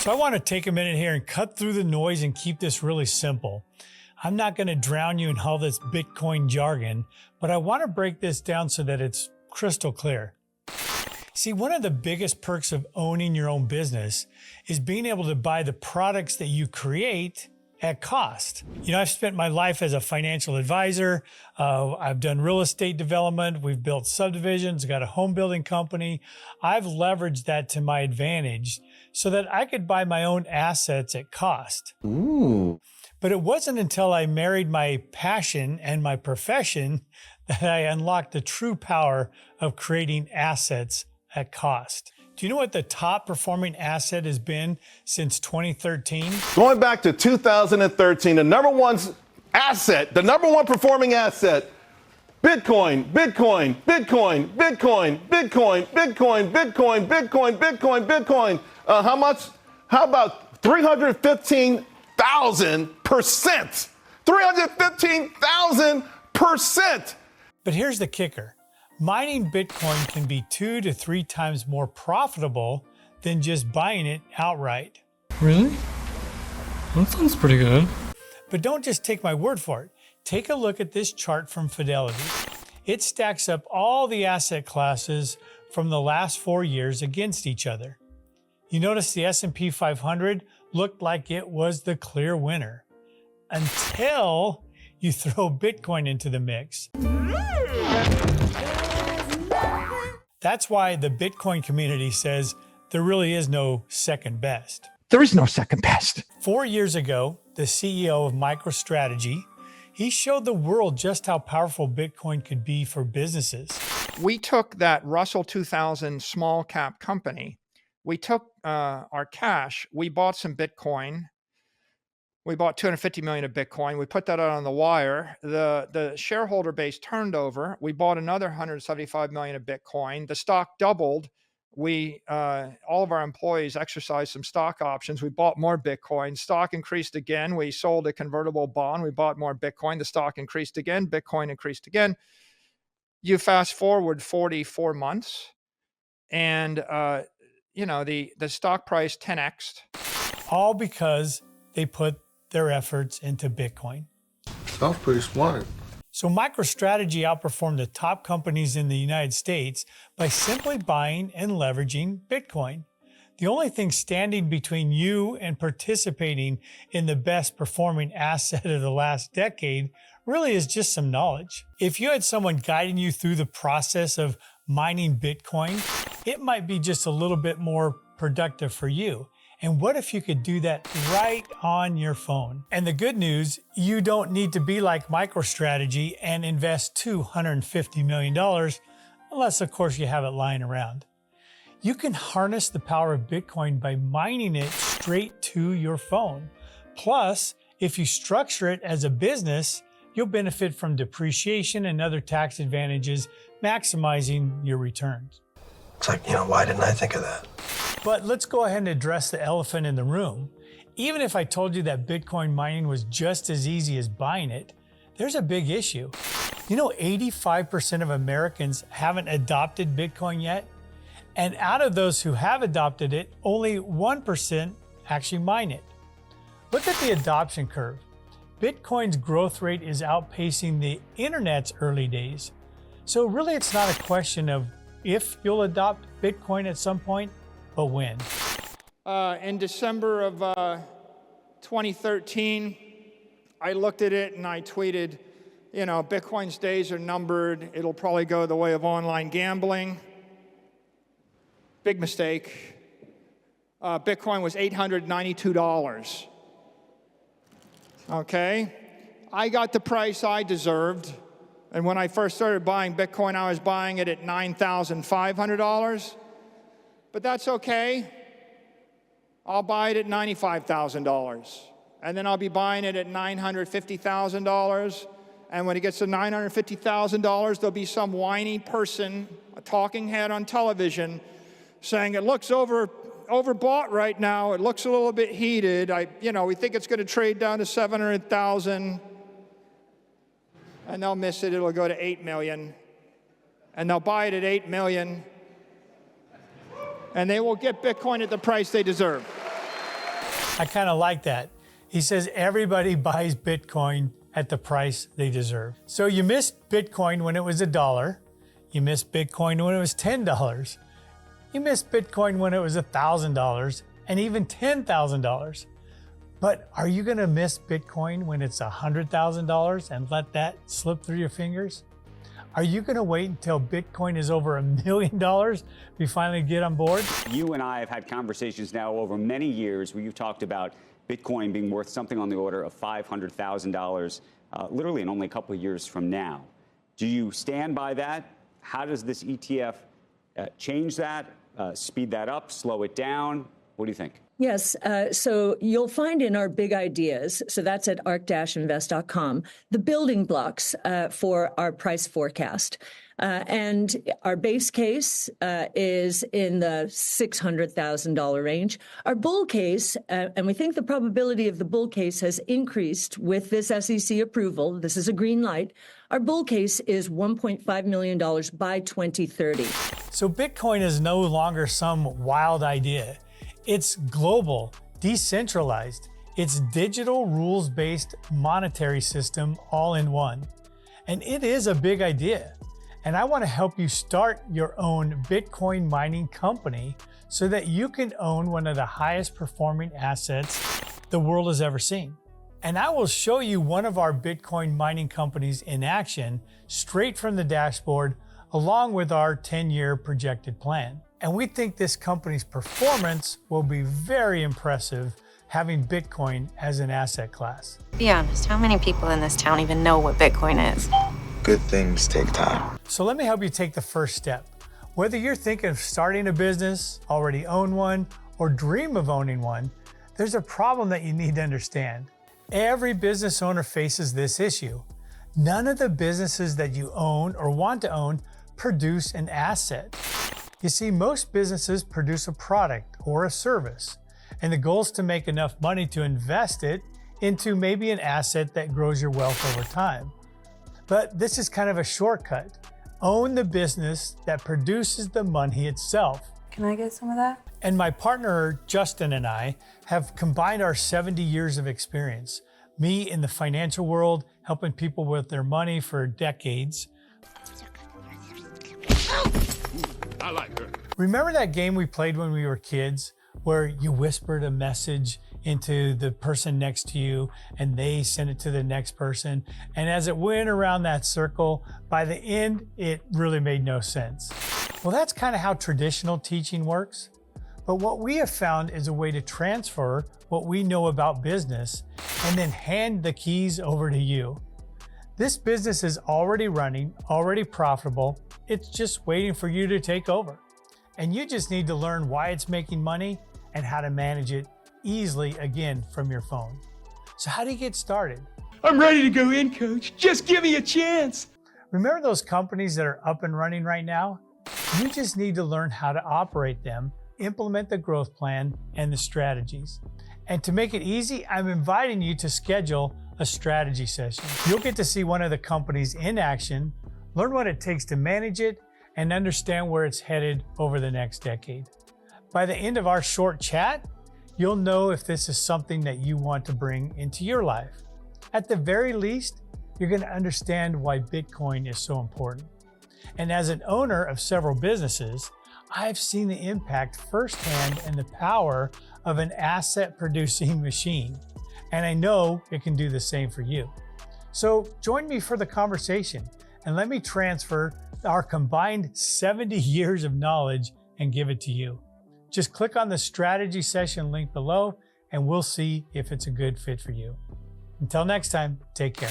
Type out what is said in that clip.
So I want to take a minute here and cut through the noise and keep this really simple. I'm not going to drown you in all this Bitcoin jargon, but I want to break this down so that it's crystal clear. See, one of the biggest perks of owning your own business is being able to buy the products that you create at cost. You know, I've spent my life as a financial advisor. I've done real estate development. We've built subdivisions, got a home building company. I've leveraged that to my advantage so that I could buy my own assets at cost. Ooh. But it wasn't until I married my passion and my profession that I unlocked the true power of creating assets at cost. Do you know what the top performing asset has been since 2013? Going back to 2013, the number one asset, the number one performing asset, Bitcoin, Bitcoin, Bitcoin, Bitcoin, Bitcoin, Bitcoin, Bitcoin, Bitcoin, Bitcoin, Bitcoin. How much? How about 315,000%? 315,000%. But here's the kicker. Mining Bitcoin can be 2 to 3 times more profitable than just buying it outright. Really? That sounds pretty good. But don't just take my word for it. Take a look at this chart from Fidelity. It stacks up all the asset classes from the last 4 years against each other. You notice the S&P 500 looked like it was the clear winner until you throw Bitcoin into the mix. That's why the Bitcoin community says there really is no second best. There is no second best. 4 years ago, the CEO of MicroStrategy, he showed the world just how powerful Bitcoin could be for businesses. We took that Russell 2000 small cap company. We took our cash. We bought some Bitcoin. We bought 250 million of Bitcoin. We put that out on the wire. The shareholder base turned over. We bought another 175 million of Bitcoin. The stock doubled. We all of our employees exercised some stock options. We bought more Bitcoin. Stock increased again. We sold a convertible bond. We bought more Bitcoin. The stock increased again. Bitcoin increased again. You fast forward 44 months, and the stock price 10x'd. All because they put their efforts into Bitcoin. Sounds pretty smart. So MicroStrategy outperformed the top companies in the United States by simply buying and leveraging Bitcoin. The only thing standing between you and participating in the best performing asset of the last decade really is just some knowledge. If you had someone guiding you through the process of mining Bitcoin, it might be just a little bit more productive for you. And what if you could do that right on your phone? And the good news, you don't need to be like MicroStrategy and invest $250 million, unless of course you have it lying around. You can harness the power of Bitcoin by mining it straight to your phone. Plus, if you structure it as a business, you'll benefit from depreciation and other tax advantages, maximizing your returns. It's like, why didn't I think of that? But let's go ahead and address the elephant in the room. Even if I told you that Bitcoin mining was just as easy as buying it, there's a big issue. 85% of Americans haven't adopted Bitcoin yet. And out of those who have adopted it, only 1% actually mine it. Look at the adoption curve. Bitcoin's growth rate is outpacing the internet's early days. So really it's not a question of if you'll adopt Bitcoin at some point, but when. In December of 2013, I looked at it and I tweeted, Bitcoin's days are numbered. It'll probably go the way of online gambling. Big mistake. Bitcoin was $892. Okay? I got the price I deserved. And when I first started buying Bitcoin, I was buying it at $9,500. But that's okay. I'll buy it at $95,000. And then I'll be buying it at $950,000. And when it gets to $950,000, there'll be some whiny person, a talking head on television, saying it looks overbought right now. It looks a little bit heated. We think it's going to trade down to 700,000. And they'll miss it. It'll go to 8 million. And they'll buy it at 8 million. And they will get Bitcoin at the price they deserve. I kind of like that. He says everybody buys Bitcoin at the price they deserve. So you missed Bitcoin when it was $1. You missed Bitcoin when it was $10. You missed Bitcoin when it was $1,000 and even $10,000. But are you going to miss Bitcoin when it's $100,000 and let that slip through your fingers? Are you going to wait until Bitcoin is over $1 million before you finally get on board? You and I have had conversations now over many years where you've talked about Bitcoin being worth something on the order of $500,000, literally in only a couple of years from now. Do you stand by that? How does this ETF change that, speed that up, slow it down? What do you think? Yes. So you'll find in our big ideas, so that's at arc-invest.com, the building blocks for our price forecast. And our base case is in the $600,000 range. Our bull case, and we think the probability of the bull case has increased with this SEC approval. This is a green light. Our bull case is $1.5 million by 2030. So Bitcoin is no longer some wild idea. It's global, decentralized. It's digital rules-based monetary system all in one. And it is a big idea. And I want to help you start your own Bitcoin mining company so that you can own one of the highest performing assets the world has ever seen. And I will show you one of our Bitcoin mining companies in action straight from the dashboard, along with our 10-year projected plan. And we think this company's performance will be very impressive having Bitcoin as an asset class. Be honest, how many people in this town even know what Bitcoin is? Good things take time. So let me help you take the first step. Whether you're thinking of starting a business, already own one, or dream of owning one, there's a problem that you need to understand. Every business owner faces this issue. None of the businesses that you own or want to own produce an asset. You see, most businesses produce a product or a service, and the goal is to make enough money to invest it into maybe an asset that grows your wealth over time. But this is kind of a shortcut. Own the business that produces the money itself. Can I get some of that? And my partner, Justin, and I have combined our 70 years of experience. Me in the financial world, helping people with their money for decades. I like her. Remember that game we played when we were kids where you whispered a message into the person next to you and they sent it to the next person? And as it went around that circle, by the end, it really made no sense. Well, that's kind of how traditional teaching works. But what we have found is a way to transfer what we know about business and then hand the keys over to you. This business is already running, already profitable. It's just waiting for you to take over. And you just need to learn why it's making money and how to manage it easily, again, from your phone. So how do you get started? I'm ready to go in, Coach. Just give me a chance. Remember those companies that are up and running right now? You just need to learn how to operate them, implement the growth plan and the strategies. And to make it easy, I'm inviting you to schedule a strategy session. You'll get to see one of the companies in action, learn what it takes to manage it, and understand where it's headed over the next decade. By the end of our short chat, you'll know if this is something that you want to bring into your life. At the very least, you're going to understand why Bitcoin is so important. And as an owner of several businesses, I've seen the impact firsthand and the power of an asset-producing machine. And I know it can do the same for you. So join me for the conversation and let me transfer our combined 70 years of knowledge and give it to you. Just click on the strategy session link below and we'll see if it's a good fit for you. Until next time, take care.